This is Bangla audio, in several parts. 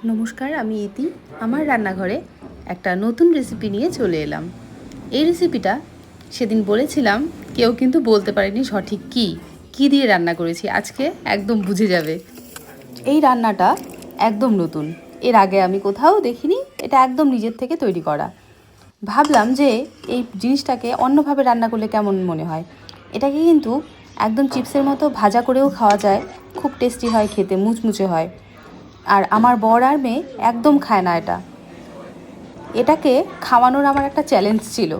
নমস্কার, আমি ইতি। আমার রান্নাঘরে একটা নতুন রেসিপি নিয়ে চলে এলাম। এই রেসিপিটা সেদিন বলেছিলাম, কেউ কিন্তু বলতে পারেনি সঠিক কী দিয়ে রান্না করেছি। আজকে একদম বুঝে যাবে। এই রান্নাটা একদম নতুন, এর আগে আমি কোথাও দেখিনি। এটা একদম নিজের থেকে তৈরি করা। ভাবলাম যে এই জিনিসটাকে অন্যভাবে রান্না করলে কেমন মনে হয়। এটাকে কিন্তু একদম চিপসের মতো ভাজা করেও খাওয়া যায়, খুব টেস্টি হয় খেতে, মুচমুচে হয়। আর আমার বর আর মেয়ে একদম খায় না এটাকে খাওয়ানোর আমার একটা চ্যালেঞ্জ ছিল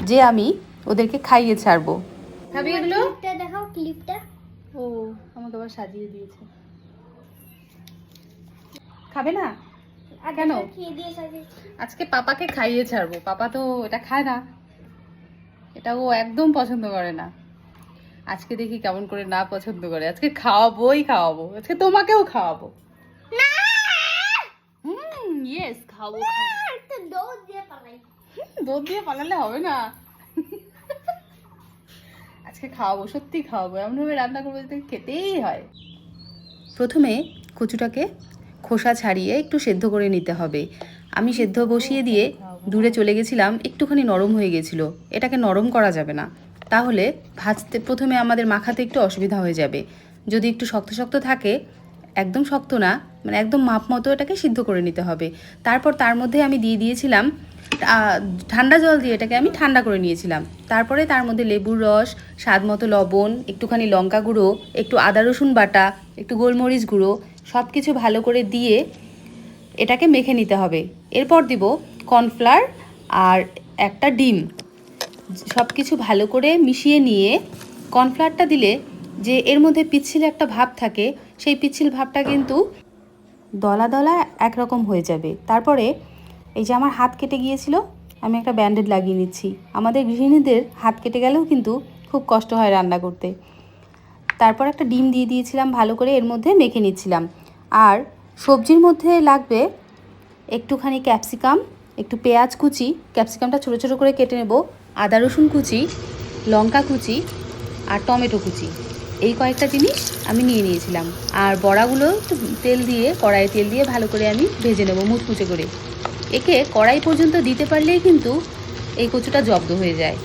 যে আমি ওদেরকে খাইয়ে ছাড়বো। খাবি এগুলো? দেখাও ক্লিপটা। ও আমাকে আবার সাজিয়ে দিয়েছে। খাবে না কেন? আজকে পাপাকে খাইয়ে ছাড়বো। পাপা তো এটা খায় না, এটা ও একদম পছন্দ করে না। আজকে দেখি কেমন করে না পছন্দ করে। আজকে খাওয়াবো, আজকে তোমাকেও খাওয়াবো। ইয়েস, খাওয়াবো। দুধ দিয়ে পালালে হবে না। আজকে খাওয়াবো, সত্যি খাওয়াবো। এমনভাবে রান্না করবো যাতে খেতেই হয়। প্রথমে কচুটাকে খোসা ছাড়িয়ে একটু সেদ্ধ করে নিতে হবে। আমি সেদ্ধ বসিয়ে দিয়ে দূরে চলে গেছিলাম, একটুখানি নরম হয়ে গেছিলো। এটাকে নরম করা যাবে না, তাহলে ভাজতে প্রথমে আমাদের মাখাতে একটু অসুবিধা হয়ে যাবে। যদি একটু শক্ত শক্ত থাকে, একদম শক্ত না, মানে একদম মাপ মতো এটাকে সিদ্ধ করে নিতে হবে। তারপর তার মধ্যে আমি দিয়ে দিয়েছিলাম ঠান্ডা জল দিয়ে এটাকে আমি ঠান্ডা করে নিয়েছিলাম। তারপরে তার মধ্যে লেবুর রস, স্বাদ মতো লবণ, একটুখানি লঙ্কা গুঁড়ো, একটু আদা রসুন বাটা, একটু গোলমরিচ গুঁড়ো, সব কিছু ভালো করে দিয়ে এটাকে মেখে নিতে হবে। এরপর দিব কর্নফ্লাওয়ার আর একটা ডিম। সব কিছু ভালো করে মিশিয়ে নিয়ে কর্নফ্লাওয়ারটা দিলে যে এর মধ্যে পিচ্ছিল একটা ভাব থাকে, সেই পিচ্ছিল ভাবটা কিন্তু দলা দলা একরকম হয়ে যাবে। তারপরে এই যে আমার হাত কেটে গিয়েছিল, আমি একটা ব্যান্ডেড লাগিয়ে নিচ্ছি। আমাদের গৃহিণীদের হাত কেটে গেলেও কিন্তু খুব কষ্ট হয় রান্না করতে। তারপর একটা ডিম দিয়ে দিয়েছিলাম, ভালো করে এর মধ্যে মেখে নিচ্ছিলাম। আর সবজির মধ্যে লাগবে একটুখানি ক্যাপসিকাম, একটু পেঁয়াজ কুচি, ক্যাপসিকামটা ছোটো ছোটো করে কেটে নেব, আদা রসুন কুচি, লঙ্কা কুচি আর টমেটো কুচি। এই কয়েকটা জিনিস আমি নিয়ে নিয়েছিলাম। আর বড়াগুলো একটু কড়াইয়ে তেল দিয়ে ভালো করে আমি ভেজে নেব মুচমুচে করে। একে কড়াই পর্যন্ত দিতে পারলেই কিন্তু এই কচুটা জব্দ হয়ে যায়।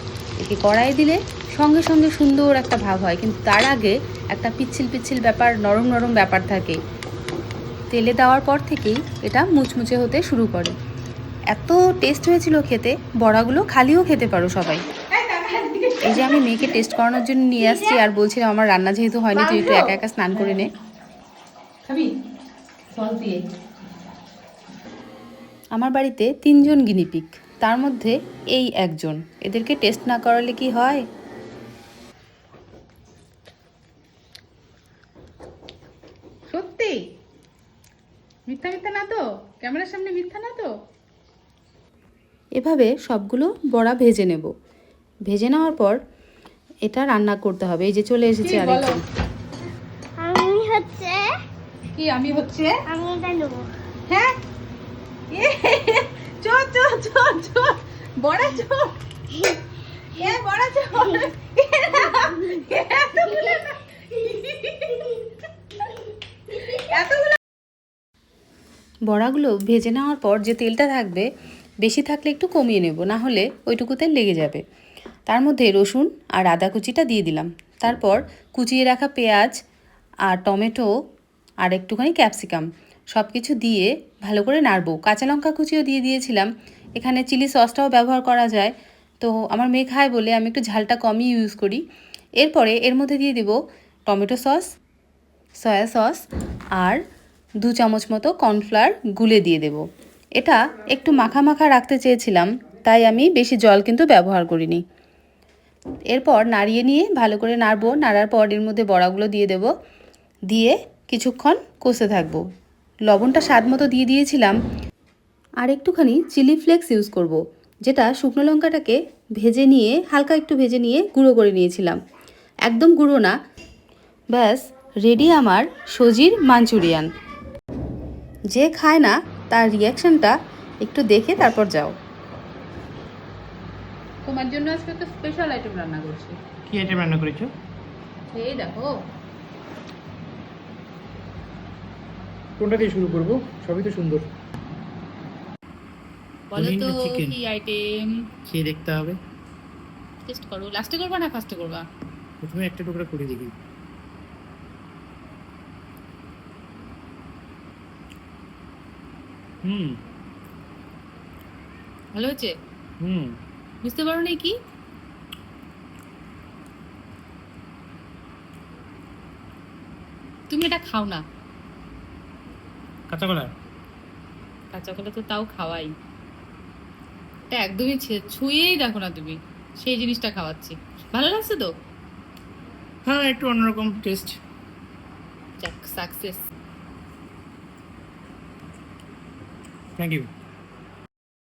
একে কড়াইয়ে দিলে সঙ্গে সঙ্গে সুন্দর একটা ভাব হয়, কিন্তু তার আগে একটা পিচ্ছিল পিচ্ছিল ব্যাপার, নরম নরম ব্যাপার থাকে। তেলে দেওয়ার পর থেকেই এটা মুচমুচে হতে শুরু করে। এত টেস্ট হয়েছিল খেতে, বড়াগুলো খালিও খেতে পারো সবাই। এই যে আমি মেয়েকে টেস্ট করানোর জন্য নিয়ে আসছি, আর বলছিলাম আমার রান্না যেহেতু হয়নি, তুই একটু একা একা স্নান করে নে। খাবি সস দিয়ে? আমার বাড়িতে 3 জন গিনিপিগ, তার মধ্যে এই একজন। এদেরকে টেস্ট না করালে কি হয়? সত্যি মিথ্যা মিথ্যা না তো? ক্যামেরার সামনে মিথ্যা না তো? এভাবে সবগুলো বড়া ভেজে নেব। ভেজে নেওয়ার পর এটা রান্না করতে হবে। এই যে চলে এসেছে আরেকজন। আমি হচ্ছে কি আমি হচ্ছে? আমি এটা নেব। হ্যাঁ, চল চল চল চল, বড়া চল, এ বড়া চল। বড়াগুলো ভেজে নেওয়ার পর যে তেলটা থাকবে, বেশি থাকলে একটু কমিয়ে নেব, না হলে ওইটুকু তেল লেগে যাবে। তার মধ্যে রসুন আর আদা কুচিটা দিয়ে দিলাম। তারপর কুচিয়ে রাখা পেঁয়াজ আর টমেটো আর একটুখানি ক্যাপসিকাম সব কিছু দিয়ে ভালো করে নাড়ব। কাঁচা লঙ্কা কুচিও দিয়ে দিয়েছিলাম। এখানে চিলি সসটাও ব্যবহার করা যায়, তো আমার মেয়ে খায় বলে আমি একটু ঝালটা কমই ইউজ করি। এরপরে এর মধ্যে দিয়ে দেব টমেটো সস, সয়া সস আর 2 চামচ মতো কর্নফ্লাওয়ার গুলে দিয়ে দেব। এটা একটু মাখা মাখা রাখতে চেয়েছিলাম, তাই আমি বেশি জল কিন্তু ব্যবহার করিনি। এরপর নাড়িয়ে নিয়ে ভালো করে নাড়বো। নাড়ার পর এর মধ্যে বড়াগুলো দিয়ে দেব, দিয়ে কিছুক্ষণ কষতে থাকবো। লবণটা স্বাদ মতো দিয়ে দিয়েছিলাম। আর একটুখানি চিলি ফ্লেক্স ইউজ করব, যেটা শুকনো লঙ্কাটাকে ভেজে নিয়ে, হালকা একটু ভেজে নিয়ে গুঁড়ো করে নিয়েছিলাম, একদম গুঁড়ো না। ব্যাস রেডি আমার সজির মাঞ্চুরিয়ান। যে খায় না তার রিয়াকশানটা একটু দেখে তারপর যাও। তোমার জন্য আজকে একটা স্পেশাল আইটেম রান্না করছি। কি আইটেম রান্না করেছো? এই দেখো, কোনটা দিয়ে শুরু করব? সবই তো সুন্দর। বলো পনির তো না chicken? কি আইটেম? খেয়ে দেখতে হবে। টেস্ট করো, লাস্টে করবা না ফার্স্টে করবা? প্রথমে একটা টুকরা করে দেখি। হুম ভালো হয়েছে? হুম বুঝতে পারো না কি? তুমি এটা খাও না। কাঁচা কলা। কাঁচা কলা তো তাও খাওয়াই, এটা একদমই ছুঁয়েই দেখো না তুমি, সেই জিনিসটা খাওয়াচ্ছি। ভালো লাগছে তো? হ্যাঁ, একটু অন্যরকম টেস্ট। যাক, সাকসেস। Thank you.